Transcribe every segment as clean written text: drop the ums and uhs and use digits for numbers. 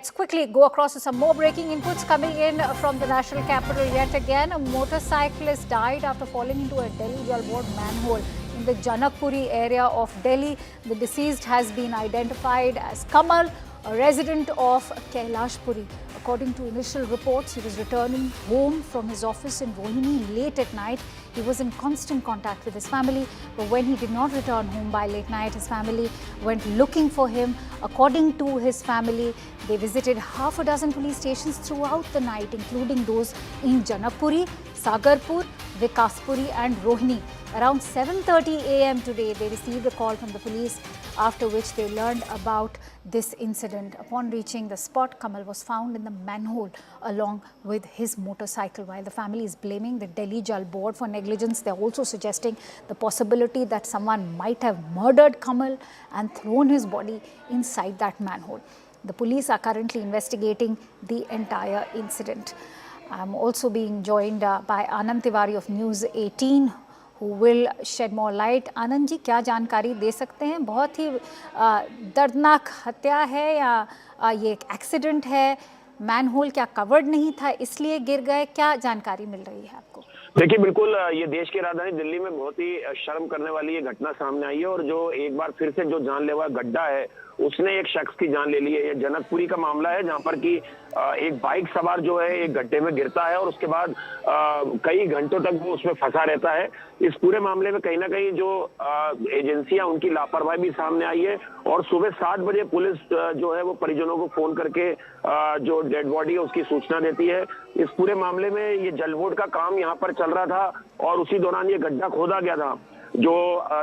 Let's quickly go across to some more breaking inputs coming in from the national capital yet again. A motorcyclist died after falling into a Delhi Jal Board manhole in the Janakpuri area of Delhi. The deceased has been identified as Kamal, a resident of Kailashpuri. According to initial reports, he was returning home from his office in Rohini late at night. He was in constant contact with his family, but when he did not return home by late night, his family went looking for him. According to his family, they visited half a dozen police stations throughout the night, including those in Janakpuri, Sagarpur, Vikaspuri and Rohini. Around 7:30 a.m. today, they received a call from the police, after which they learned about this incident. Upon reaching the spot, Kamal was found in the manhole along with his motorcycle. While the family is blaming the Delhi Jal Board for negligence, they're also suggesting the possibility that someone might have murdered Kamal and thrown his body inside that manhole. The police are currently investigating the entire incident. I'm also being joined by Anand Tiwari of News 18, who will shed more light. Anand ji, क्या जानकारी दे सकते हैं? बहुत ही दर्दनाक हत्या है या ये एक एक्सीडेंट है? मैनहोल क्या कवर्ड नहीं था इसलिए गिर गए? क्या जानकारी मिल रही है आपको? देखिए, बिल्कुल ये देश की राजधानी दिल्ली में बहुत ही शर्म करने वाली ये घटना सामने आई है और जो एक बार फिर से जो जानलेवा गड्ढा है उसने एक शख्स की जान ले ली है। ये जनकपुरी का मामला है, जहां पर कि एक बाइक सवार जो है एक गड्ढे में गिरता है और उसके बाद कई घंटों तक वो उसमें फंसा रहता है। इस पूरे मामले में कहीं ना कहीं जो एजेंसियां उनकी लापरवाही भी सामने आई है और सुबह 7 बजे पुलिस जो है वो परिजनों को फोन करके जो डेड बॉडी है उसकी सूचना देती है। इस पूरे मामले में ये जल बोर्ड का काम यहाँ पर चल रहा था और उसी दौरान ये गड्ढा खोदा गया था। जो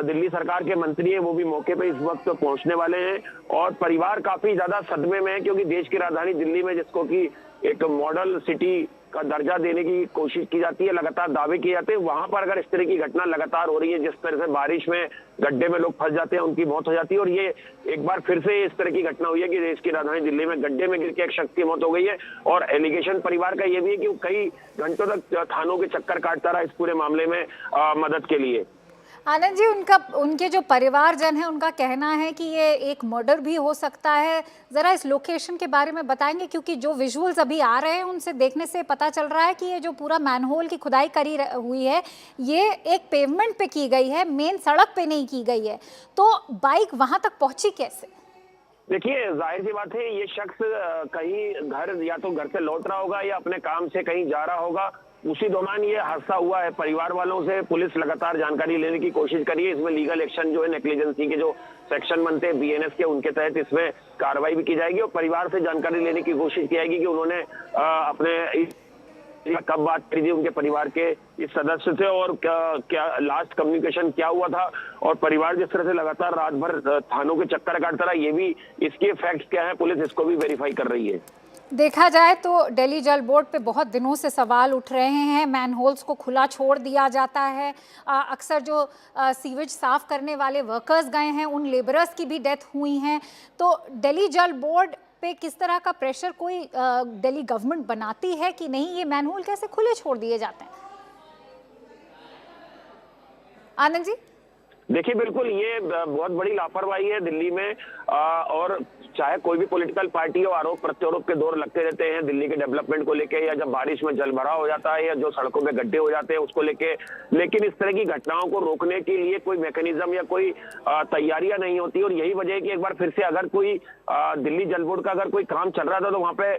दिल्ली सरकार के मंत्री हैं वो भी मौके पे इस वक्त पहुंचने वाले हैं और परिवार काफी ज्यादा सदमे में है, क्योंकि देश की राजधानी दिल्ली में जिसको कि एक मॉडल सिटी का दर्जा देने की कोशिश की जाती है, लगातार दावे किए जाते हैं, वहां पर अगर इस तरह की घटना लगातार हो रही है, जिस तरह से बारिश में गड्ढे में लोग फंस जाते हैं, उनकी मौत हो जाती है और ये एक बार फिर से इस तरह की घटना हुई है कि देश की राजधानी दिल्ली में गड्ढे में गिर के एक शख्स की मौत हो गई है। और एलिगेशन परिवार का ये भी है कि वो कई घंटों तक थानों के चक्कर काटता रहा इस पूरे मामले में मदद के लिए। आनंद जी, उनके जो परिवारजन है उनका कहना है कि ये एक मर्डर भी हो सकता है। ज़रा इस लोकेशन के बारे में बताएंगे, क्योंकि जो विजुअल्स अभी आ रहे हैं उनसे देखने से पता चल रहा है कि ये जो पूरा मैनहोल की खुदाई करी हुई है ये एक पेवमेंट पे की गई है, मेन सड़क पे नहीं की गई है, तो बाइक वहाँ तक पहुँची कैसे? देखिए, जाहिर सी बात है, ये शख्स कहीं घर या तो घर से लौट रहा होगा या अपने काम से कहीं जा रहा होगा, उसी दौरान ये हादसा हुआ है। परिवार वालों से पुलिस लगातार जानकारी लेने की कोशिश करी है। इसमें लीगल एक्शन जो है, नेग्लिजेंसी के जो सेक्शन बनते हैं बीएनएस के, उनके तहत इसमें कार्रवाई भी की जाएगी और परिवार से जानकारी लेने की कोशिश की जाएगी कि उन्होंने अपने कब बात करी थी उनके परिवार के इस सदस्य से और क्या लास्ट कम्युनिकेशन क्या हुआ था। और परिवार जिस तरह से लगातार रात भर थानों के चक्कर काटता रहा, ये भी इसके फैक्ट्स क्या है पुलिस इसको भी वेरीफाई कर रही है। देखा जाए तो दिल्ली जल बोर्ड पे बहुत दिनों से सवाल उठ रहे हैं। मैनहोल्स को खुला छोड़ दिया जाता है, अक्सर जो सीवेज साफ करने वाले वर्कर्स गए हैं उन लेबरर्स की भी डेथ हुई हैं। तो दिल्ली जल बोर्ड पे किस तरह का प्रेशर कोई दिल्ली गवर्नमेंट बनाती है कि नहीं, ये मैनहोल कैसे खुले छोड़ दिए जाते हैं? आनंद जी, देखिए, बिल्कुल ये बहुत बड़ी लापरवाही है दिल्ली में और चाहे कोई भी पॉलिटिकल पार्टी हो, आरोप प्रत्यारोप के दौर लगते रहते हैं दिल्ली के डेवलपमेंट को लेके, या जब बारिश में जल भराव हो जाता है या जो सड़कों में गड्ढे हो जाते हैं उसको लेके। लेकिन इस तरह की घटनाओं को रोकने के लिए कोई मैकेनिज्म या कोई तैयारियां नहीं होती और यही वजह है कि एक बार फिर से अगर कोई दिल्ली जल बोर्ड का अगर कोई काम चल रहा था तो वहां पे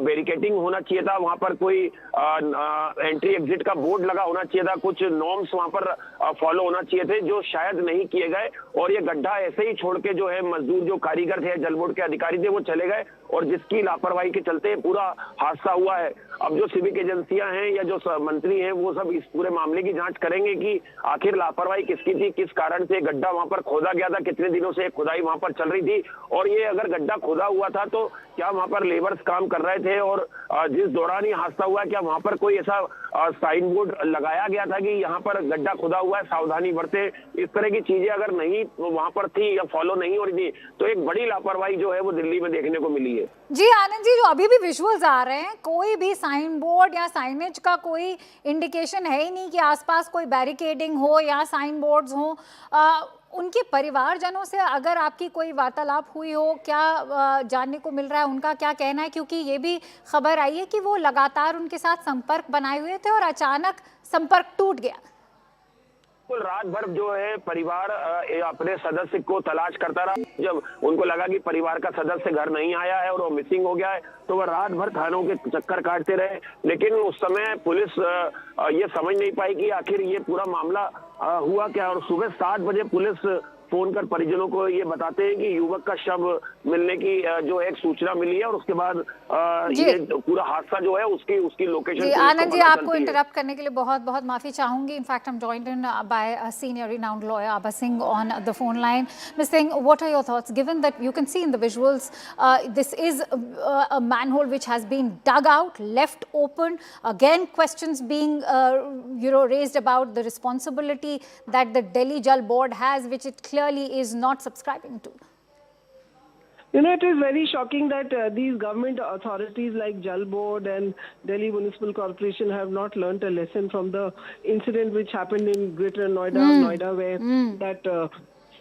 बैरिकेडिंग होना चाहिए था, वहां पर कोई एंट्री एग्जिट का बोर्ड लगा होना चाहिए था, कुछ नॉर्म्स वहां पर फॉलो होना चाहिए थे, जो शायद नहीं किए गए। और ये गड्ढा ऐसे ही छोड़ के जो है मजदूर जो कारीगर थे, जल बोर्ड के अधिकारी थे, वो चले गए और जिसकी लापरवाही के चलते पूरा हादसा हुआ है। अब जो सिविक एजेंसियां हैं या जो मंत्री हैं वो सब इस पूरे मामले की जांच करेंगे कि आखिर लापरवाही किसकी थी, किस कारण से गड्ढा वहां पर खोदा गया था, कितने दिनों से खुदाई वहां पर चल रही थी और ये अगर गड्ढा खोदा हुआ था तो क्या वहां पर लेबर्स काम कर रहे थे और जिस दौरान ये हादसा हुआ क्या वहां पर कोई ऐसा साइन बोर्ड लगाया गया था कि यहाँ पर गड्ढा खुदा हुआ है, सावधानी बरते। इस तरह की चीजें अगर नहीं वहां पर थी या फॉलो नहीं हो रही थी तो एक बड़ी लापरवाही जो है वो दिल्ली में देखने को मिली है। चाहिए। जी आनंद जी, जो अभी भी विजुअल्स आ रहे हैं, कोई भी साइन बोर्ड या साइनेज का कोई इंडिकेशन है ही नहीं कि आसपास कोई बैरिकेडिंग हो या साइन बोर्ड्स हो। उनके परिवारजनों से अगर आपकी कोई वार्तालाप हुई हो, क्या जानने को मिल रहा है, उनका क्या कहना है? क्योंकि ये भी खबर आई है कि वो लगातार उनके साथ संपर्क बनाए हुए थे और अचानक संपर्क टूट गया। बिल्कुल, रात भर जो है परिवार अपने सदस्य को तलाश करता रहा। जब उनको लगा कि परिवार का सदस्य घर नहीं आया है और वो मिसिंग हो गया है, तो वह रात भर थानों के चक्कर काटते रहे। लेकिन उस समय पुलिस ये समझ नहीं पाई कि आखिर ये पूरा मामला हुआ क्या। और सुबह 7 बजे पुलिस फोन कर परिजनों को ये बताते हैं कि युवक का शव मिलने की जो एक सूचना मिली है, और उसके बाद ये पूरा हादसा जो है उसकी लोकेशन। जी आनंद जी, आपको इंटरप्ट करने के लिए बहुत बहुत माफी चाहूंगी। In fact I am joined in by a senior renowned lawyer Abha Singh on the phone line. Ms. Singh, what are your thoughts, given that you can see in the visuals this is a manhole which has been dug out, left open, again questions being raised about the responsibility that the Delhi Jal Board has, which it clearly is not subscribing to. It is very shocking that these government authorities like Jal Board and Delhi Municipal Corporation have not learnt a lesson from the incident which happened in Greater Noida, where that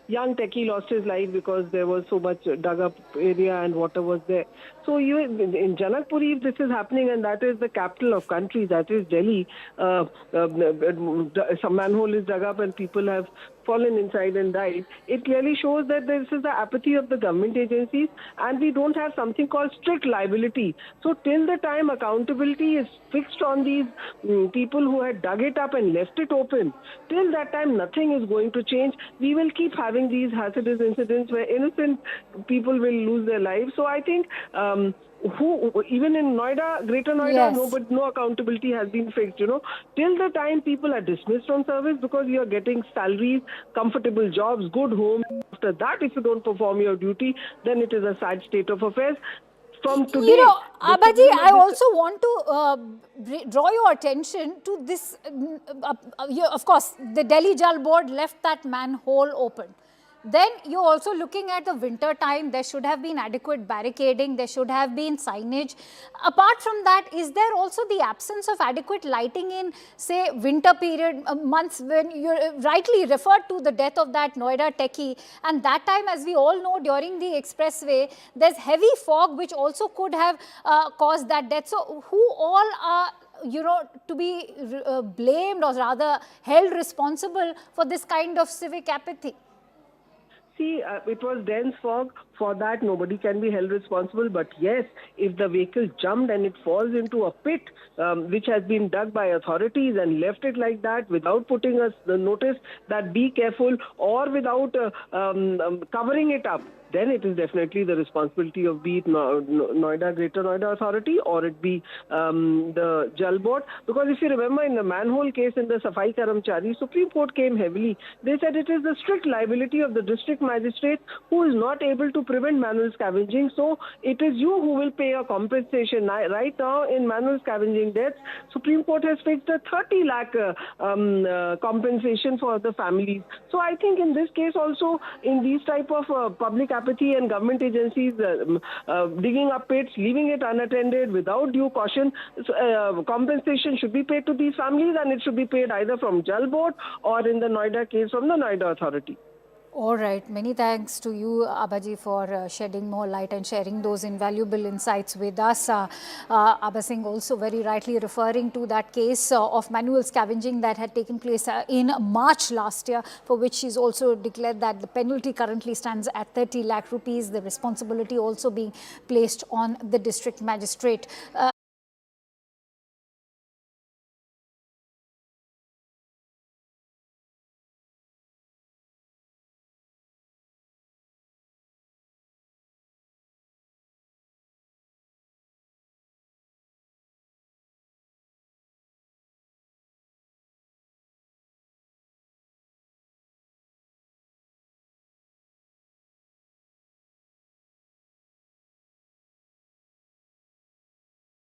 young techie lost his life because there was so much dug up area and water was there. So in Janakpuri, if this is happening, and that is the capital of country, that is Delhi, some manhole is dug up and people have fallen inside and died. It clearly shows that this is the apathy of the government agencies, and we don't have something called strict liability. So till the time accountability is fixed on these people who had dug it up and left it open, till that time nothing is going to change. We will keep having these hazardous incidents where innocent people will lose their lives. So I think even in Noida, Greater Noida, Yes. no accountability has been fixed. Till the time people are dismissed from service because you are getting salaries, comfortable jobs, good homes. After that, if you don't perform your duty, then it is a sad state of affairs. From today, Abhaji, I also want to draw your attention to this. Of course, the Delhi Jal Board left that manhole open. Then you're also looking at the winter time. There should have been adequate barricading. There should have been signage. Apart from that, is there also the absence of adequate lighting in, say, winter period months when you rightly referred to the death of that Noida techie? And that time, as we all know, during the expressway, there's heavy fog which also could have caused that death. So who all are to be blamed or rather held responsible for this kind of civic apathy? See, it was dense fog. For that, nobody can be held responsible. But yes, if the vehicle jumped and it falls into a pit which has been dug by authorities and left it like that without putting us the notice that be careful, or without covering it up, then it is definitely the responsibility of be it Noida, Greater Noida Authority, or it be the Jal Board. Because if you remember in the manhole case in the Safai Karamchari, Supreme Court came heavily. They said it is the strict liability of the district magistrate who is not able to prevent manual scavenging. So it is you who will pay a compensation. Right now in manual scavenging deaths, Supreme Court has fixed a 30 lakh compensation for the families. So I think in this case also, in these type of public apathy and government agencies digging up pits, leaving it unattended without due caution, compensation should be paid to these families, and it should be paid either from Jal Board or in the Noida case from the Noida Authority. All right. Many thanks to you, Abhaji, for shedding more light and sharing those invaluable insights with us. Abha Singh also very rightly referring to that case of manual scavenging that had taken place in March last year, for which she's also declared that the penalty currently stands at 30 lakh rupees, the responsibility also being placed on the district magistrate.